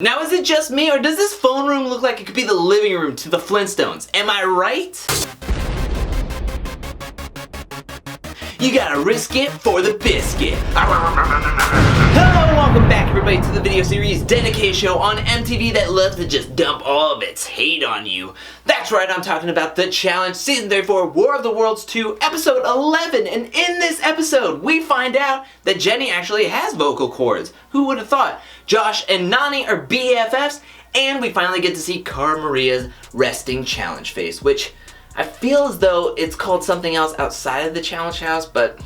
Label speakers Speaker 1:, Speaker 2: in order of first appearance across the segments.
Speaker 1: Now is it just me, or does this phone room look like it could be the living room to the Flintstones? Am I right? You gotta risk it for the biscuit. Hello and welcome back everybody to the video series dedicated show on MTV that loves to just dump all of its hate on you. That's right, I'm talking about The Challenge Season 34 War of the Worlds 2 Episode 11, and in this episode we find out that Jenny actually has vocal cords. Who would have thought? Josh and Nani are BFFs, and we finally get to see Cara Maria's resting challenge face, which I feel as though it's called something else outside of the challenge house, but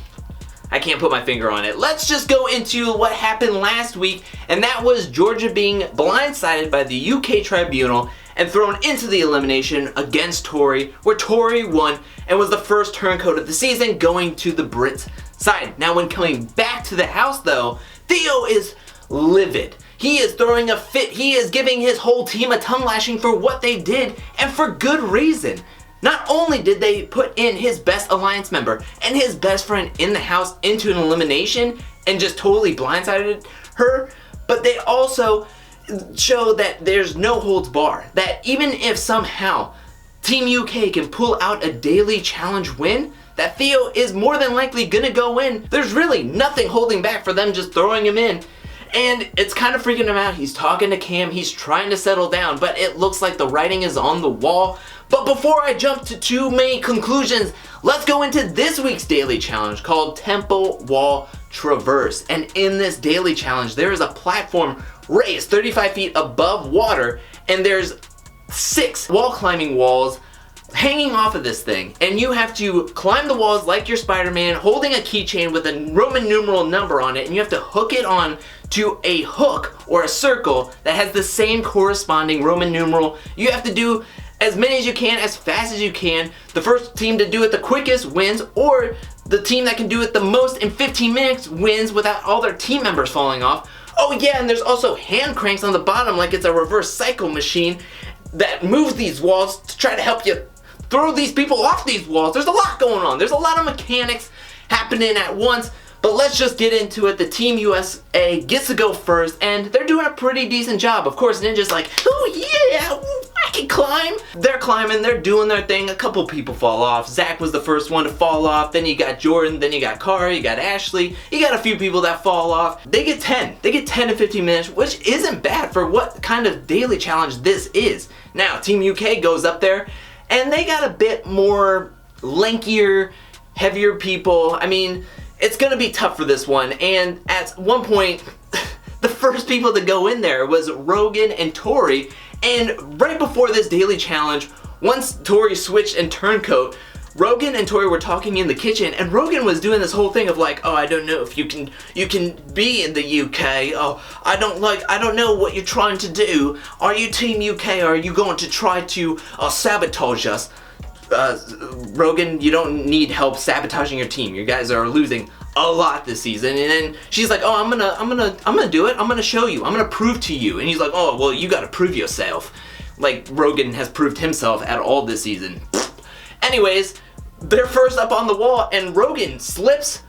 Speaker 1: I can't put my finger on it. Let's just go into what happened last week, and that was Georgia being blindsided by the UK Tribunal and thrown into the elimination against Tori, where Tori won and was the first turncoat of the season, going to the Brits' side. Now when coming back to the house though, Theo is livid. He is throwing a fit. He is giving his whole team a tongue lashing for what they did, and for good reason. Not only did they put in his best alliance member and his best friend in the house into an elimination and just totally blindsided her, but they also show that there's no holds bar. That even if somehow Team UK can pull out a daily challenge win, that Theo is more than likely gonna go in. There's really nothing holding back for them just throwing him in. And it's kind of freaking him out. He's talking to Cam, he's trying to settle down, but it looks like the writing is on the wall. But before I jump to too many conclusions, let's go into this week's daily challenge called Temple Wall Traverse. And in this daily challenge, there is a platform raised 35 feet above water, and there's 6 wall climbing walls hanging off of this thing, and you have to climb the walls like you're Spider-Man, holding a keychain with a Roman numeral number on it, and you have to hook it on to a hook or a circle that has the same corresponding Roman numeral. You have to do as many as you can, as fast as you can. The first team to do it the quickest wins, or the team that can do it the most in 15 minutes wins without all their team members falling off. Oh yeah, and there's also hand cranks on the bottom like it's a reverse cycle machine that moves these walls to try to help you throw these people off these walls. There's a lot going on. There's a lot of mechanics happening at once, but let's just get into it. The Team USA gets to go first, and they're doing a pretty decent job. Of course, Ninja's like, oh yeah, I can climb. They're climbing, they're doing their thing. A couple people fall off. Zach was the first one to fall off. Then you got Jordan, then you got Cara, you got Ashley. You got a few people that fall off. They get 10. They get 10 to 15 minutes, which isn't bad for what kind of daily challenge this is. Now, Team UK goes up there, and they got a bit more lankier, heavier people. I mean, it's gonna be tough for this one. And at one point, the first people to go in there was Rogan and Tori. And right before this daily challenge, once Tori switched and turncoat, Rogan and Tori were talking in the kitchen, and Rogan was doing this whole thing of like, oh, I don't know if you can be in the UK. Oh, I don't know what you're trying to do. Are you Team UK, or are you going to try to sabotage us? Rogan, you don't need help sabotaging your team. You guys are losing a lot this season. And then she's like, oh, I'm gonna do it. I'm gonna show you. I'm gonna prove to you. And he's like, oh, well, you gotta prove yourself. Like Rogan has proved himself at all this season. Anyways, they're first up on the wall, and Rogan slips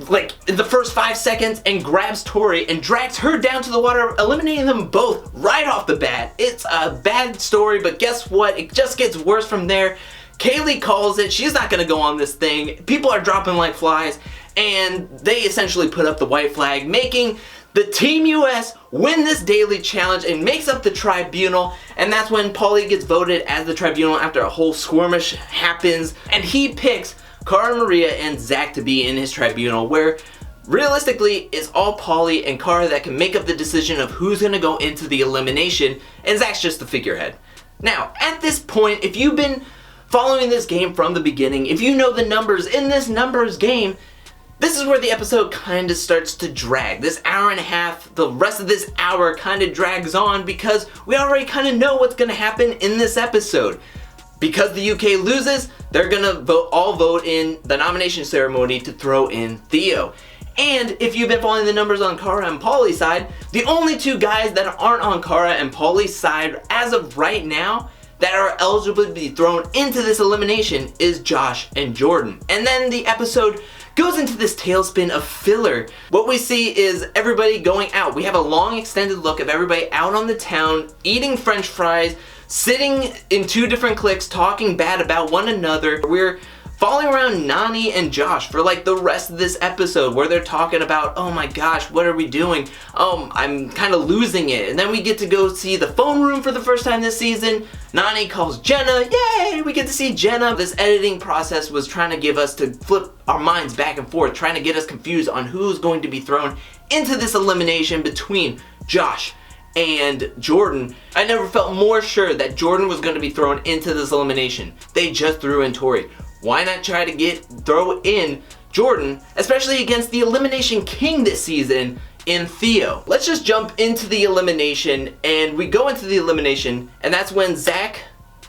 Speaker 1: like in the first 5 seconds and grabs Tori and drags her down to the water, eliminating them both right off the bat. It's a bad story, but guess what? It just gets worse from there. Kaylee calls it. She's not gonna go on this thing. People are dropping like flies, and they essentially put up the white flag, making the Team US win this daily challenge and makes up the Tribunal. And that's when Paulie gets voted as the Tribunal after a whole skirmish happens, and he picks Cara Maria and Zach to be in his Tribunal, where realistically it's all Paulie and Cara that can make up the decision of who's gonna go into the elimination, and Zach's just the figurehead. Now, at this point, if you've been following this game from the beginning, if you know the numbers in this numbers game, this is where the episode kind of starts to drag. This hour and a half, the rest of this hour kind of drags on because we already kind of know what's going to happen in this episode. Because the UK loses, they're going to all vote in the nomination ceremony to throw in Theo. And if you've been following the numbers on Cara and Paulie's side, the only two guys that aren't on Cara and Paulie's side as of right now that are eligible to be thrown into this elimination is Josh and Jordan. And then the episode goes into this tailspin of filler. What we see is everybody going out. We have a long extended look of everybody out on the town, eating french fries, sitting in two different cliques, talking bad about one another. We're following around Nany and Josh for like the rest of this episode where they're talking about, oh my gosh, what are we doing? I'm kind of losing it. And then we get to go see the phone room for the first time this season. Nany calls Jenna, yay, we get to see Jenna. This editing process was trying to give us to flip our minds back and forth, trying to get us confused on who's going to be thrown into this elimination between Josh and Jordan. I never felt more sure that Jordan was going to be thrown into this elimination. They just threw in Tori. Why not try to throw in Jordan, especially against the Elimination King this season in Theo? Let's just jump into the elimination, and we go into the elimination, and that's when Zach,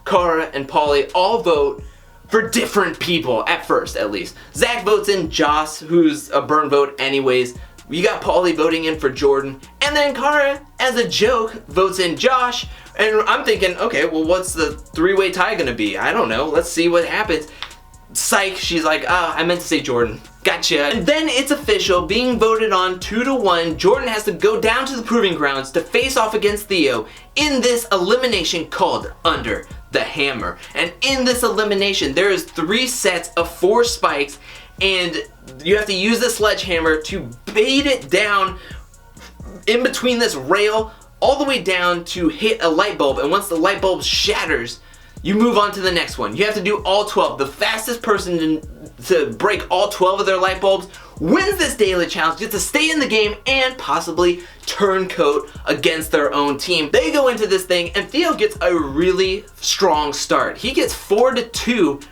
Speaker 1: Cara, and Paulie all vote for different people, at first at least. Zach votes in Joss, who's a burn vote anyways. You got Paulie voting in for Jordan, and then Cara, as a joke, votes in Josh, and I'm thinking, okay, well, what's the three-way tie gonna be? I don't know, let's see what happens. Psych, she's like, I meant to say Jordan. Gotcha. And then it's official, being voted on 2-1. Jordan has to go down to the proving grounds to face off against Theo in this elimination called Under the Hammer. And in this elimination, there is 3 sets of 4 spikes, and you have to use the sledgehammer to bait it down in between this rail all the way down to hit a light bulb. And once the light bulb shatters, you move on to the next one. You have to do all 12. The fastest person to break all 12 of their light bulbs wins this daily challenge, gets to stay in the game and possibly turncoat against their own team. They go into this thing, and Theo gets a really strong start. He gets 4-2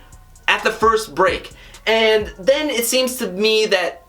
Speaker 1: at the first break. And then it seems to me that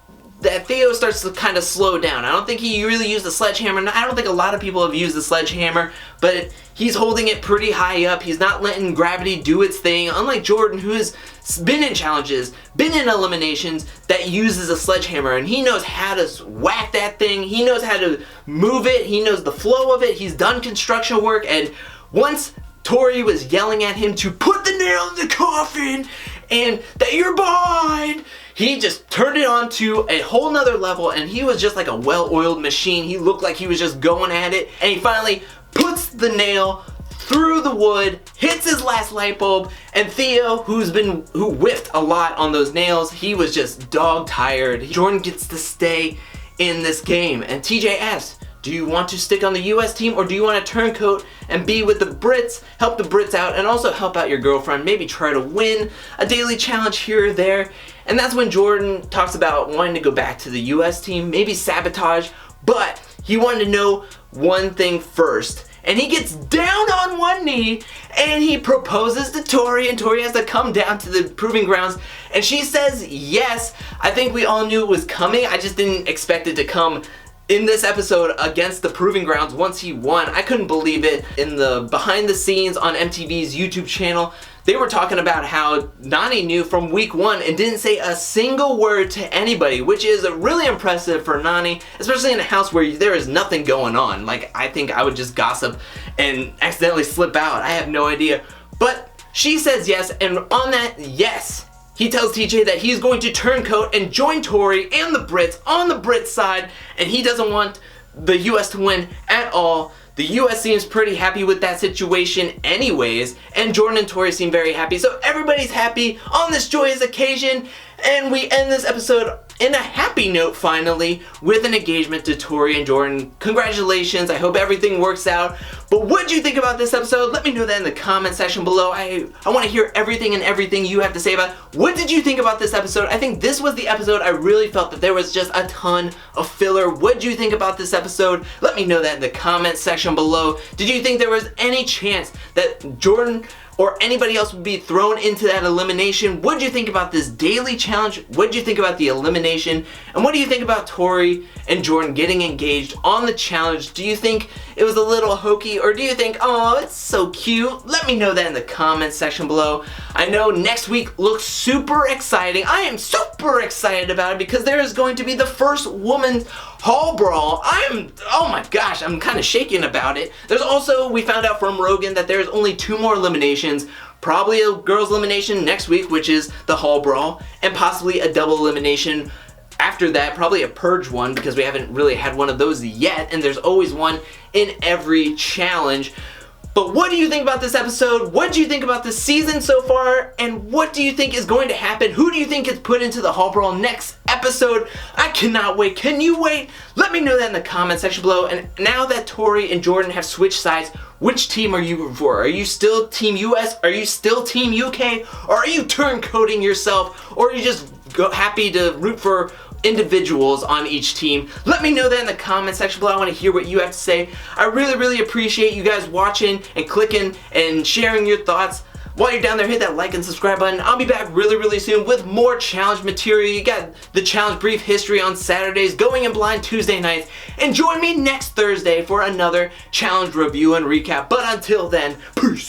Speaker 1: Theo starts to kind of slow down. I don't think he really used the sledgehammer. I don't think a lot of people have used the sledgehammer, but he's holding it pretty high up. He's not letting gravity do its thing, unlike Jordan, who has been in challenges, been in eliminations, that uses a sledgehammer, and he knows how to whack that thing. He knows how to move it. He knows the flow of it. He's done construction work, and once Tori was yelling at him to put the nail in the coffin and that you're behind, he just turned it on to a whole nother level, and he was just like a well-oiled machine. He looked like he was just going at it, and he finally puts the nail through the wood, hits his last light bulb, and Theo, who whiffed a lot on those nails, he was just dog tired. Jordan gets to stay in this game, and TJ asks, do you want to stick on the US team, or do you want to turncoat and be with the Brits, help the Brits out, and also help out your girlfriend, maybe try to win a daily challenge here or there? And that's when Jordan talks about wanting to go back to the US team, maybe sabotage, but he wanted to know one thing first. And he gets down on one knee and he proposes to Tori, and Tori has to come down to the proving grounds, and she says yes. I think we all knew it was coming. I just didn't expect it to come in this episode against the proving grounds once he won. I couldn't believe it. In the behind the scenes on MTV's YouTube channel, they were talking about how Nany knew from week 1 and didn't say a single word to anybody, which is really impressive for Nany, especially in a house where there is nothing going on. Like, I think I would just gossip and accidentally slip out. I have no idea. But she says yes, and on that yes, he tells TJ that he's going to turncoat and join Tori and the Brits on the Brits side, and he doesn't want the US to win at all. The US seems pretty happy with that situation anyways, and Jordan and Tori seem very happy, so everybody's happy on this joyous occasion, and we end this episode in a happy note finally with an engagement to Tori and Jordan. Congratulations, I hope everything works out. But what did you think about this episode? Let me know that in the comment section below. I want to hear everything you have to say about it. What did you think about this episode? I think this was the episode I really felt that there was just a ton of filler. What did you think about this episode? Let me know that in the comment section below. Did you think there was any chance that Jordan or anybody else would be thrown into that elimination? What did you think about this daily challenge? What did you think about the elimination? And what do you think about Tori and Jordan getting engaged on the challenge? Do you think it was a little hokey, or do you think, oh, it's so cute? Let me know that in the comments section below. I know next week looks super exciting. I am super excited about it because there is going to be the first women's Hall Brawl, oh my gosh, I'm kind of shaking about it. There's also, we found out from Rogan that there's only 2 more eliminations, probably a girls elimination next week, which is the Hall Brawl, and possibly a double elimination after that, probably a purge one, because we haven't really had one of those yet, and there's always one in every challenge. But what do you think about this episode? What do you think about this season so far? And what do you think is going to happen? Who do you think gets put into the Hall Brawl next episode? I cannot wait. Can you wait? Let me know that in the comment section below. And now that Tori and Jordan have switched sides, which team are you rooting for? Are you still Team US? Are you still Team UK? Or are you turncoating yourself? Or are you just happy to root for individuals on each team? Let me know that in the comment section below. I want to hear what you have to say. I really appreciate you guys watching and clicking and sharing your thoughts. While you're down there, hit that like and subscribe button. I'll be back really soon with more challenge material. You got the challenge brief history on Saturdays, going in blind Tuesday nights, and join me next Thursday for another challenge review and recap. But until then, peace.